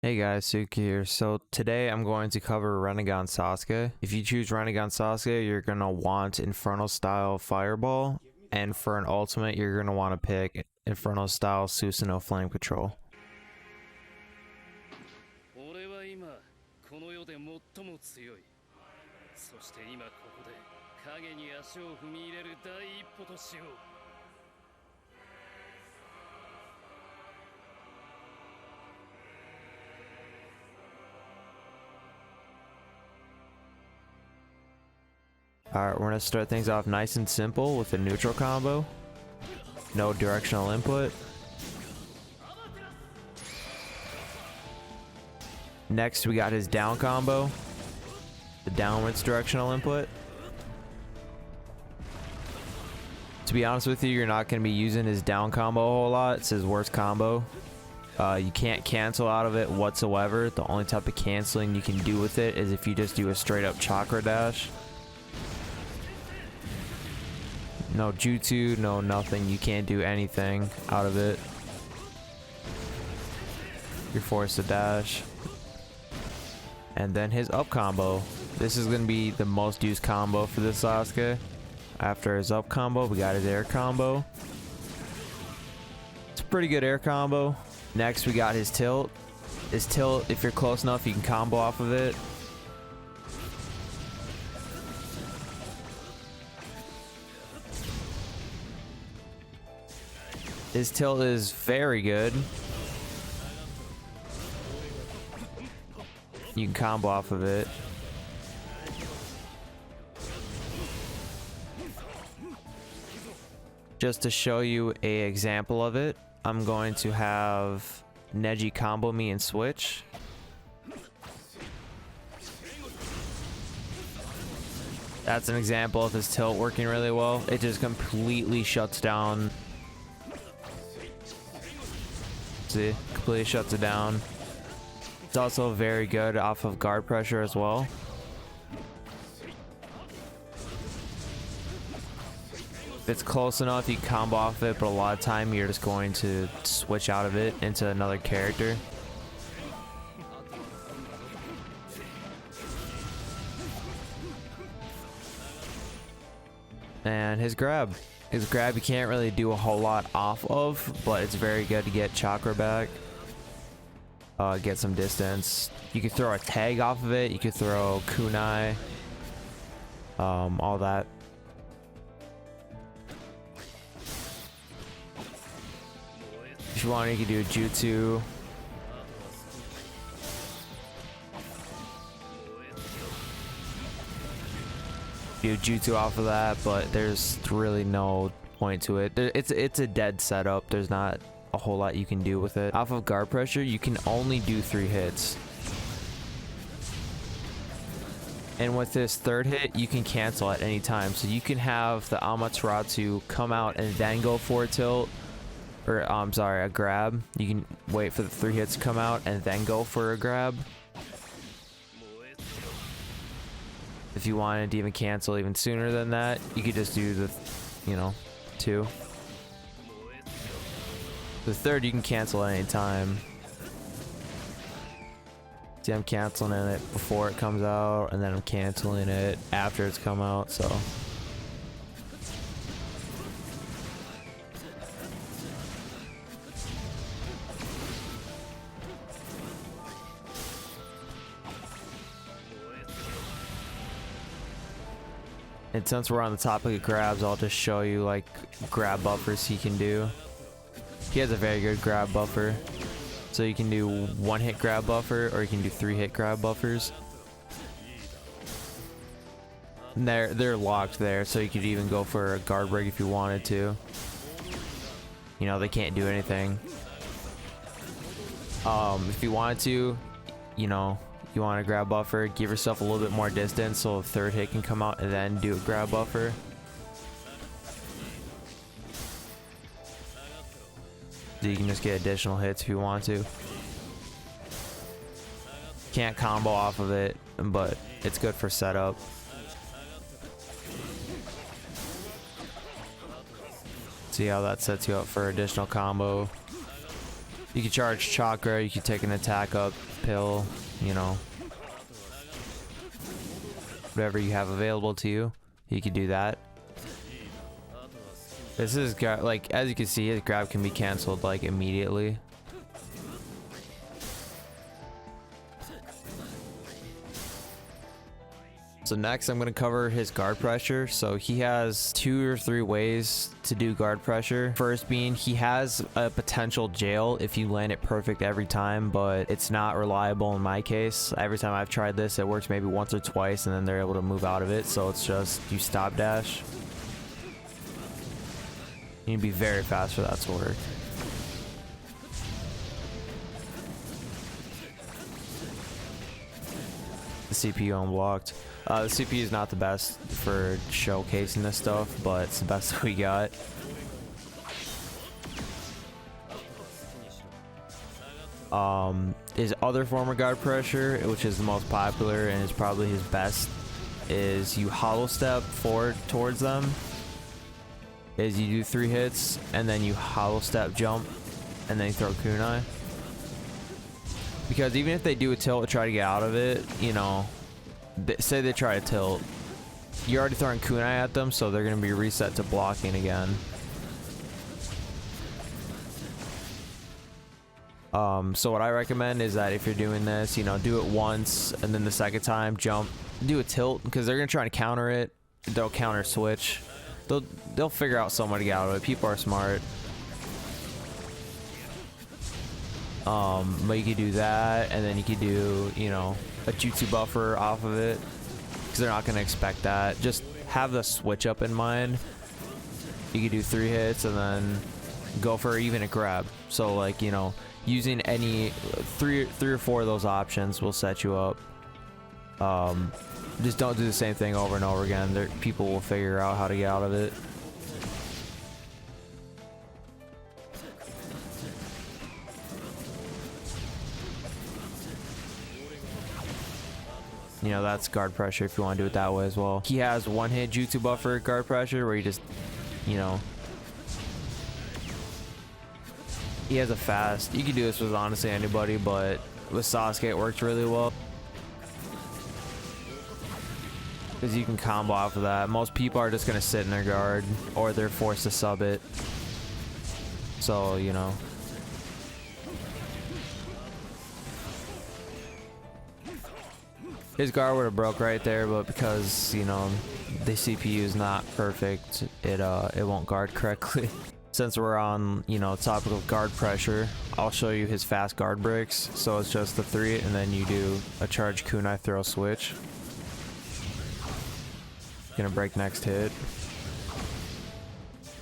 Hey guys, Suki here. So today I'm going to cover Rinnegan Sasuke. If you choose Rinnegan Sasuke, you're going to want Inferno Style Fireball. And for an ultimate, you're going to want to pick Inferno Style Susanoo Flame Control. 俺は今この世で最も強い。そして今ここで影に足を踏み入れる第一歩としよう。Alright, we're going to start things off nice and simple with a neutral combo. No directional input. Next, we got his down combo. The downwards directional input. To be honest with you, you're not going to be using his down combo a whole lot. It's his worst combo. You can't cancel out of it whatsoever. The only type of canceling you can do with it is if you just do a straight up chakra dash. No jutsu, no nothing. You can't do anything out of it. You're forced to dash. And then his up combo. This is going to be the most used combo for this Sasuke. After his up combo, we got his air combo. It's a pretty good air combo. Next, we got his tilt. His tilt, if you're close enough, you can combo off of it. His tilt is very good. You can combo off of it. Just to show you an example of it, I'm going to have Neji combo me and switch. That's an example of his tilt working really well. It just completely shuts down. See, completely shuts it down. It's also very good off of guard pressure as well. If it's close enough, you can combo off it, but a lot of time you're just going to switch out of it into another character. And his grab. His grab you can't really do a whole lot off of, but it's very good to get chakra back. Get some distance. You can throw a tag off of it. You could throw kunai. All that. If you want, you can do a jutsu. Do jutsu off of that, but there's really no point to it. It's a dead setup. There's not a whole lot you can do with it. Off of guard pressure, you can only do 3 hits. And with this third hit, you can cancel at any time. So you can have the Amaterasu come out and then go for a tilt. Or, I'm sorry, a grab. You can wait for the 3 hits to come out and then go for a grab. If you wanted to even cancel even sooner than that, you could just do the, 2. The third you can cancel at any time. See, I'm canceling it before it comes out, and then I'm canceling it after it's come out, so. And since we're on the topic of grabs, I'll just show you like grab buffers he can do. He has a very good grab buffer. So you can do 1-hit grab buffer, or you can do 3-hit grab buffers. And they're locked there, so you could even go for a guard break if you wanted to. They can't do anything. If you wanted to, you want to grab buffer, give yourself a little bit more distance so a third hit can come out and then do a grab buffer. So you can just get additional hits if you want to. Can't combo off of it, but it's good for setup. See how that sets you up for additional combo. You can charge chakra, you can take an attack up pill, you know. Whatever you have available to you, you can do that. This is like, as you can see, his grab can be canceled like immediately. So next I'm going to cover his guard pressure. So he has 2 or 3 ways to do guard pressure. First being, he has a potential jail if you land it perfect every time, but it's not reliable in my case. Every time I've tried this, it works maybe once or twice and then they're able to move out of it. So it's just you stop dash. You need to be very fast for that to work. The CPU unblocked. The CPU is not the best for showcasing this stuff, but it's the best we got. His other form of guard pressure, which is the most popular and is probably his best, is you hollow step forward towards them. Is you do 3 hits and then you hollow step jump and then you throw kunai. Because even if they do a tilt to try to get out of it, you know, say they try to tilt, you're already throwing kunai at them, so they're going to be reset to blocking again. So what I recommend is that if you're doing this, you know, do it once and then the second time jump, do a tilt, because they're going to try to counter it. They'll counter switch. They'll figure out some way to get out of it. People are smart. But you could do that, and then you could do, you know, a Jutsu Buffer off of it, because they're not going to expect that. Just have the switch up in mind. You could do 3 hits and then go for even a grab. So like, you know, using any three or 4 of those options will set you up. Just don't do the same thing over and over again. People will figure out how to get out of it. You know, that's guard pressure if you want to do it that way as well. He has 1-hit Jutsu Buffer guard pressure where you just, you know, he has a fast. You can do this with honestly anybody, but with Sasuke it works really well, because you can combo off of that. Most people are just going to sit in their guard, or they're forced to sub it. So, you know. His guard would have broke right there, but because, you know, the CPU is not perfect, it won't guard correctly. Since we're on, you know, topic of guard pressure, I'll show you his fast guard breaks. So it's just the 3, and then you do a charge kunai throw switch. Gonna break next hit.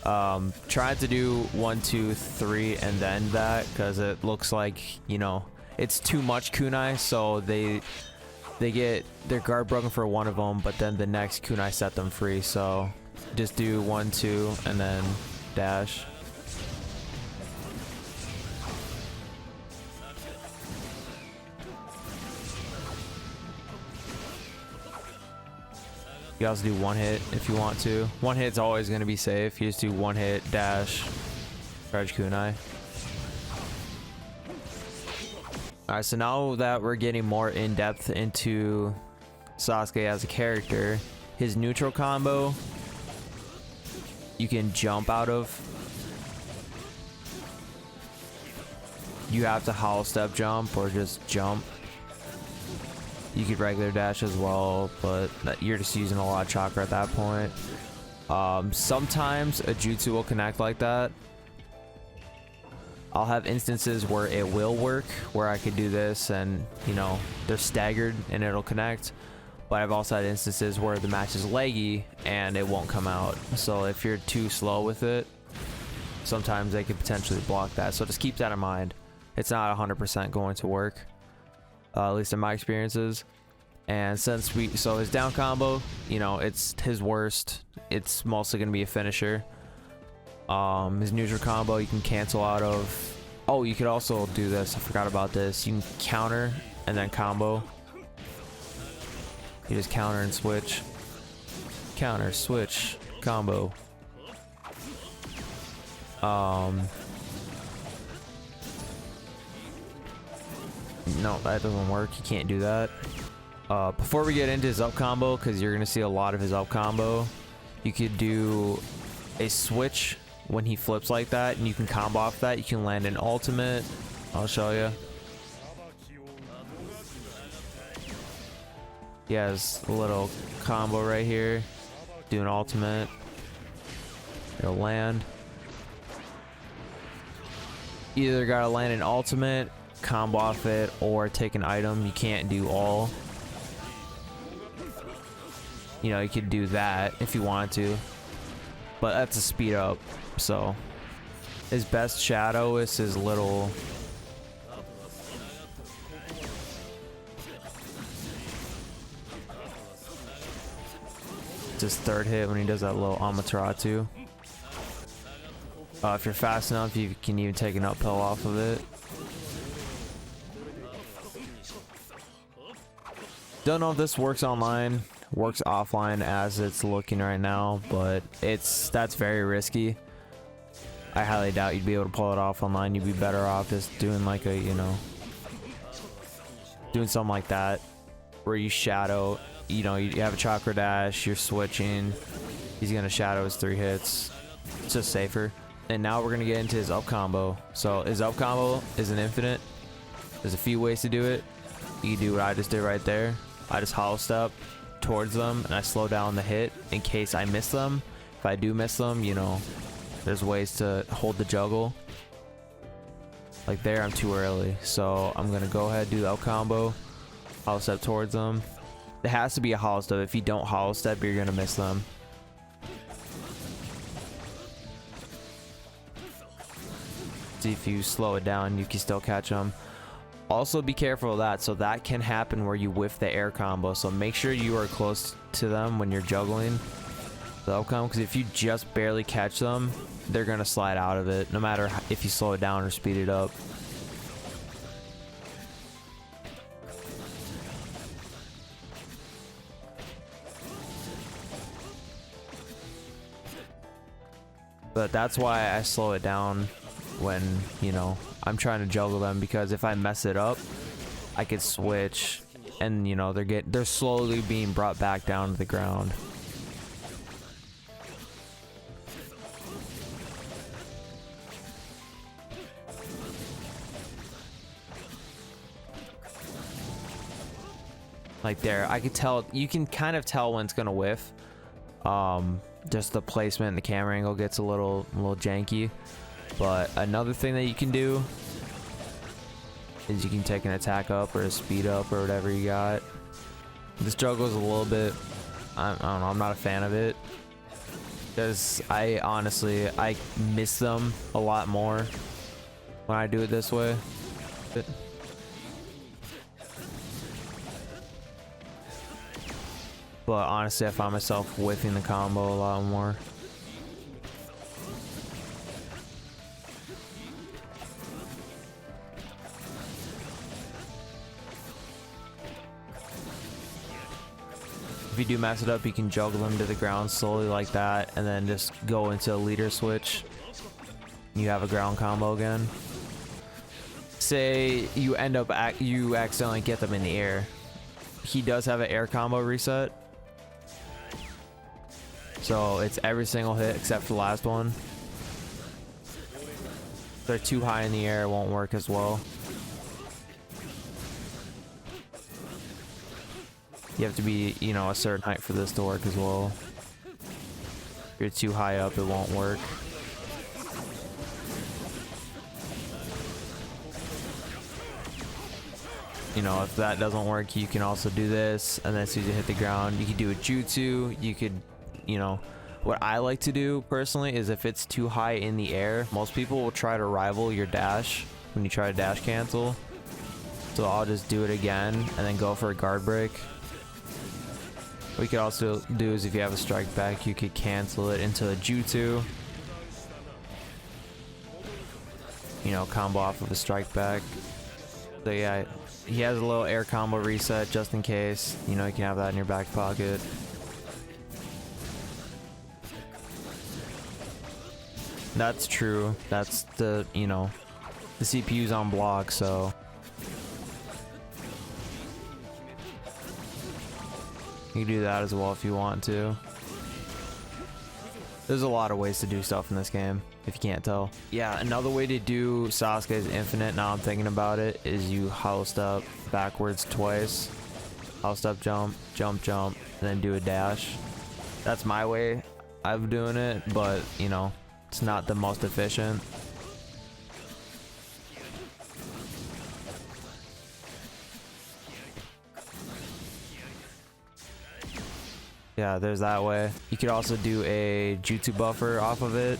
Try to do 1, 2, 3, and then that, because it looks like, you know, it's too much kunai, so they get their guard broken for one of them, but then the next kunai set them free. So just do 1, 2, and then dash. You can also do 1 hit if you want to. 1 hit's always going to be safe. You just do 1 hit, dash, charge kunai. Alright, so now that we're getting more in-depth into Sasuke as a character, his neutral combo, you can jump out of. You have to hollow step jump or just jump. You could regular dash as well, but you're just using a lot of chakra at that point. Sometimes a jutsu will connect like that. I'll have instances where it will work, where I could do this and, you know, they're staggered and it'll connect. But I've also had instances where the match is laggy and it won't come out. So if you're too slow with it, sometimes they could potentially block that. So just keep that in mind. It's not 100% going to work, at least in my experiences. And since so his down combo, you know, it's his worst. It's mostly going to be a finisher. His neutral combo you can cancel out of. Oh, you could also do this. I forgot about this. You can counter and then combo. You just counter and switch. Counter, switch, combo. No, that doesn't work. You can't do that. Before we get into his up combo, because you're going to see a lot of his up combo, you could do a switch when he flips like that, and you can combo off that. You can land an ultimate. I'll show you. He has a little combo right here. Do an ultimate. It'll land. Either gotta land an ultimate, combo off it, or take an item. You can't do all. You know, you could do that if you wanted to, but that's a speed up. So his best shadow is his little his third hit when he does that little Amaterasu. If you're fast enough, you can even take an uphill off of it. Don't know if this works online, works offline as it's looking right now, but that's very risky. I highly doubt you'd be able to pull it off online. You'd be better off just doing like a, you know, doing something like that where you shadow, you know, you have a chakra dash, you're switching, he's gonna shadow his 3 hits. It's just safer. And now we're gonna get into his up combo. So his up combo is an infinite. There's a few ways to do it. You can do what I just did right there. I just hollow step towards them and I slow down the hit in case I miss them. If I do miss them, you know, there's ways to hold the juggle. Like there, I'm too early. So I'm gonna go ahead, do the up combo, hollow step towards them. It has to be a hollow step. If you don't hollow step, you're gonna miss them. See, if you slow it down, you can still catch them. Also be careful of that. So that can happen where you whiff the air combo. So make sure you are close to them when you're juggling the up combo, because if you just barely catch them, they're gonna slide out of it, no matter if you slow it down or speed it up. But that's why I slow it down when, you know, I'm trying to juggle them, because if I mess it up, I could switch and, you know, they're slowly being brought back down to the ground. Like there, I could tell, you can kind of tell when it's gonna whiff. Just the placement and the camera angle gets a little janky. But another thing that you can do is you can take an attack up or a speed up or whatever you got. This juggle is a little bit, I don't know, I'm not a fan of it, because I honestly miss them a lot more when I do it this way. But honestly, I find myself whiffing the combo a lot more. If you do mess it up, you can juggle them to the ground slowly like that, and then just go into a leader switch. You have a ground combo again. Say you end up you accidentally get them in the air. He does have an air combo reset, so it's every single hit except for the last one. If they're too high in the air, it won't work as well. You have to be, you know, a certain height for this to work as well. If you're too high up, it won't work. You know, if that doesn't work, you can also do this, and then as soon as you hit the ground, you can do a jutsu. You could, you know, what I like to do personally is if it's too high in the air, most people will try to rival your dash when you try to dash cancel. So I'll just do it again and then go for a guard break. What you could also do is if you have a strike back, you could cancel it into a jutsu. You know, combo off of a strike back. So yeah, he has a little air combo reset just in case. You know, you can have that in your back pocket. That's true. That's the, you know, the CPU's on block, so You can do that as well if you want to. There's a lot of ways to do stuff in this game, if you can't tell. Yeah, another way to do Sasuke's infinite, now I'm thinking about it, is you house step backwards twice. House step jump, jump, jump, and then do a dash. That's my way of doing it, but, you know, it's not the most efficient. Yeah, there's that way. You could also do a Jutsu Buffer off of it.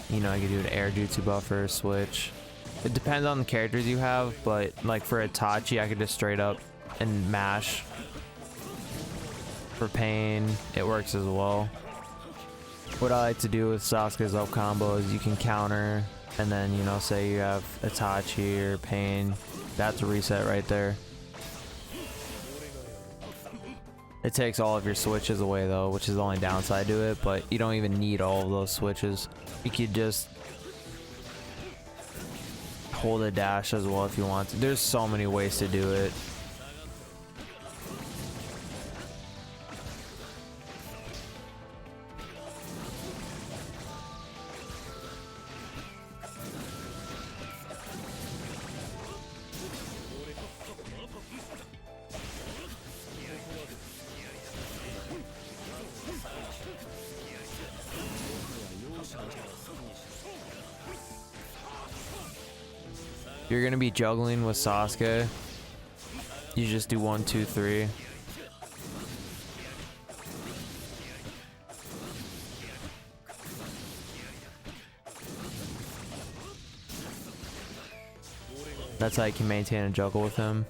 You know, you could do an air Jutsu Buffer, switch. It depends on the characters you have, but like for Itachi, I could just straight up and mash. For Pain, it works as well. What I like to do with Sasuke's up combo is you can counter, and then, you know, say you have Itachi or Pain. That's a reset right there. It takes all of your switches away though, which is the only downside to it, but you don't even need all of those switches. You could just hold a dash as well if you want to. There's so many ways to do it. You're gonna be juggling with Sasuke. You just do 1, 2, 3. That's how you can maintain a juggle with him.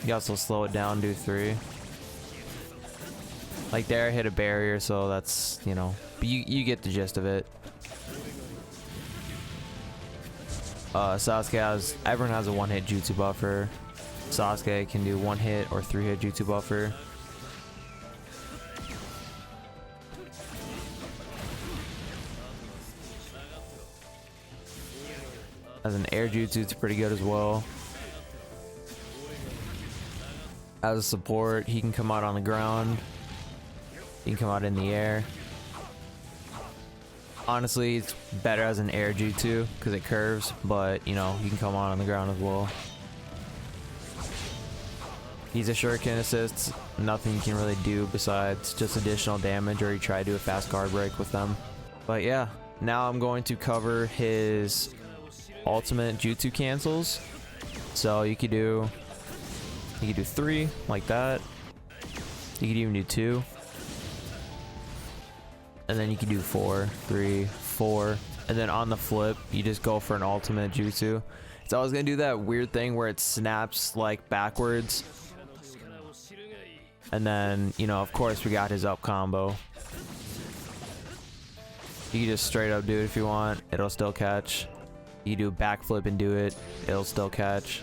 You also slow it down, do 3. Like there, I hit a barrier, so that's, you know, but you get the gist of it. Sasuke has, everyone has a 1-hit Jutsu Buffer. Sasuke can do 1-hit or 3-hit Jutsu Buffer. As an air jutsu, it's pretty good as well. As a support, he can come out on the ground. He can come out in the air. Honestly, it's better as an air jutsu because it curves, but you know, you can come out on the ground as well. He's a shuriken assist. Nothing you can really do besides just additional damage, or you try to do a fast guard break with them. But yeah, now I'm going to cover his ultimate jutsu cancels. So you could do 3 like that. You could even do 2. And then you can do 4, 3, 4. And then on the flip, you just go for an ultimate jutsu. So I was gonna do that weird thing where it snaps like backwards. And then, you know, of course we got his up combo. You can just straight up do it if you want. It'll still catch. You do a backflip and do it. It'll still catch.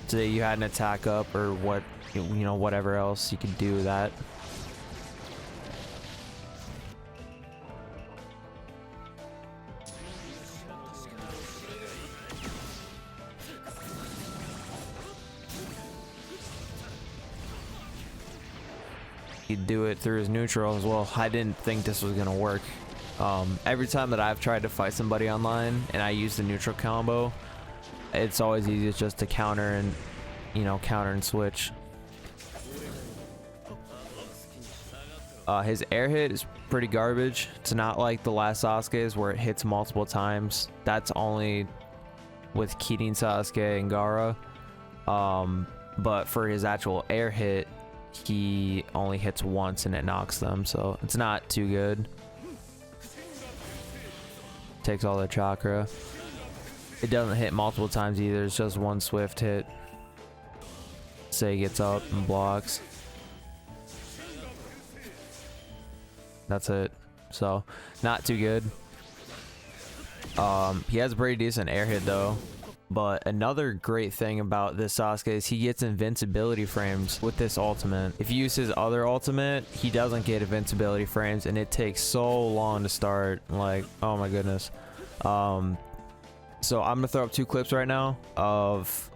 So you had an attack up or what, you know, whatever else, you could do that. He'd do it through his neutral as well. I didn't think this was gonna work. Every time that I've tried to fight somebody online and I use the neutral combo, it's always easiest just to counter and, you know, counter and switch. His air hit is pretty garbage. It's not like the last Sasuke's where it hits multiple times. That's only with Kirin Sasuke and Gaara. But for his actual air hit, he only hits once and it knocks them, so it's not too good. Takes all their chakra. It doesn't hit multiple times either, it's just one swift hit. Say he gets up and blocks. That's it. So, not too good. He has a pretty decent air hit though, But another great thing about this Sasuke is he gets invincibility frames with this ultimate. If you use his other ultimate, he doesn't get invincibility frames, and it takes so long to start. Like, oh my goodness. So I'm gonna throw up 2 clips right now of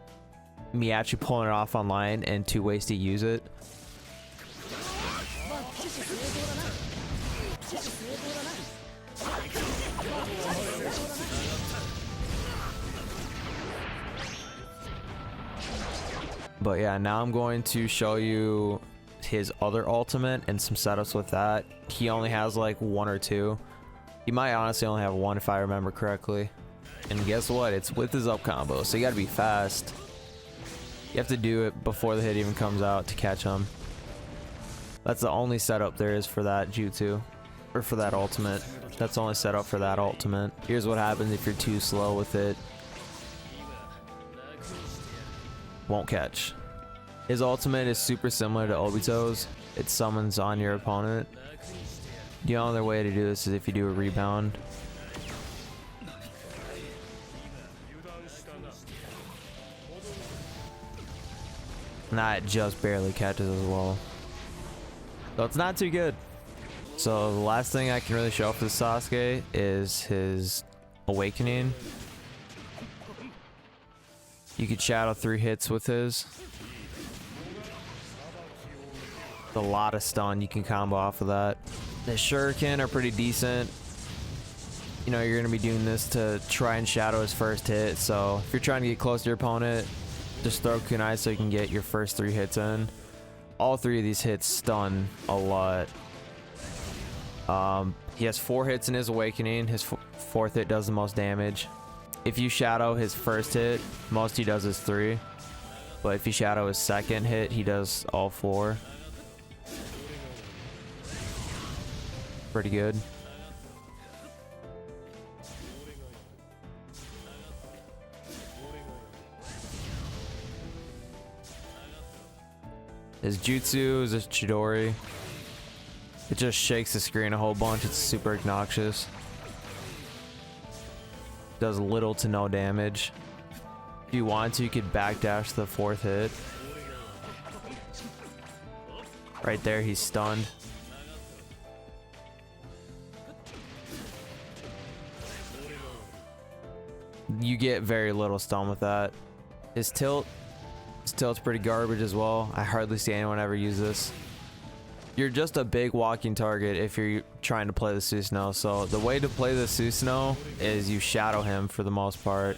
me actually pulling it off online and 2 ways to use it. But yeah, now I'm going to show you his other ultimate and some setups with that. He only has like 1 or 2. He might honestly only have 1 if I remember correctly. And guess what? It's with his up combo, so you gotta be fast. You have to do it before the hit even comes out to catch him. That's the only setup there is for that jutsu, or for that ultimate. That's the only setup for that ultimate. Here's what happens if you're too slow with it. Won't catch. His ultimate is super similar to Obito's. It summons on your opponent. The only other way to do this is if you do a rebound. That just barely catches as well. So it's not too good. So the last thing I can really show for Sasuke is his awakening. You could shadow 3 hits with his. A lot of stun you can combo off of that. The shuriken are pretty decent. You know, you're gonna be doing this to try and shadow his first hit. So if you're trying to get close to your opponent, just throw kunai so you can get your first 3 hits in. All 3 of these hits stun a lot. He has 4 hits in his awakening. His 4th hit does the most damage. If you shadow his first hit, most he does is 3. But if you shadow his second hit, he does all 4. Pretty good. His jutsu is a Chidori. It just shakes the screen a whole bunch. It's super obnoxious. Does little to no damage. If you want to, you could backdash the 4th hit. Right there, he's stunned. You get very little stun with that. His tilt's pretty garbage as well. I hardly see anyone ever use this. You're just a big walking target if you're trying to play the Susanoo. So the way to play the Susanoo is you shadow him for the most part.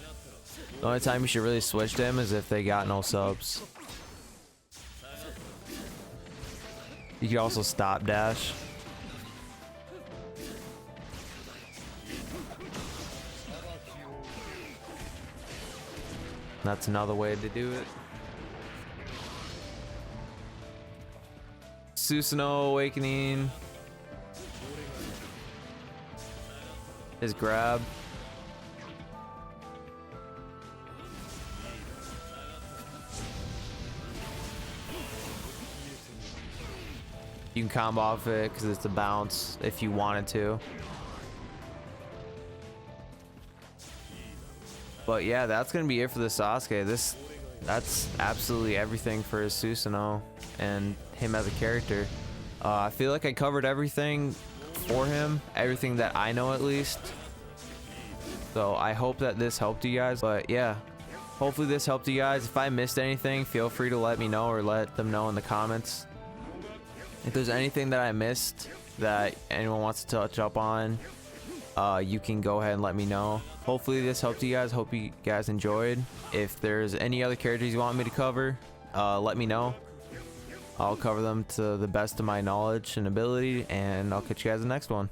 The only time you should really switch to him is if they got no subs. You can also stop dash. That's another way to do it. Susanoo awakening. His grab. You can combo off it because it's a bounce if you wanted to. But yeah, that's gonna be it for the Sasuke. That's absolutely everything for his Susanoo and him as a character. I feel like I covered everything for him, everything that I know at least. So I hope that this helped you guys. But yeah, hopefully this helped you guys. If I missed anything, feel free to let me know or let them know in the comments. If there's anything that I missed that anyone wants to touch up on, you can go ahead and let me know. Hopefully this helped you guys. Hope you guys enjoyed. If there's any other characters you want me to cover, let me know. I'll cover them to the best of my knowledge and ability, and I'll catch you guys in the next one.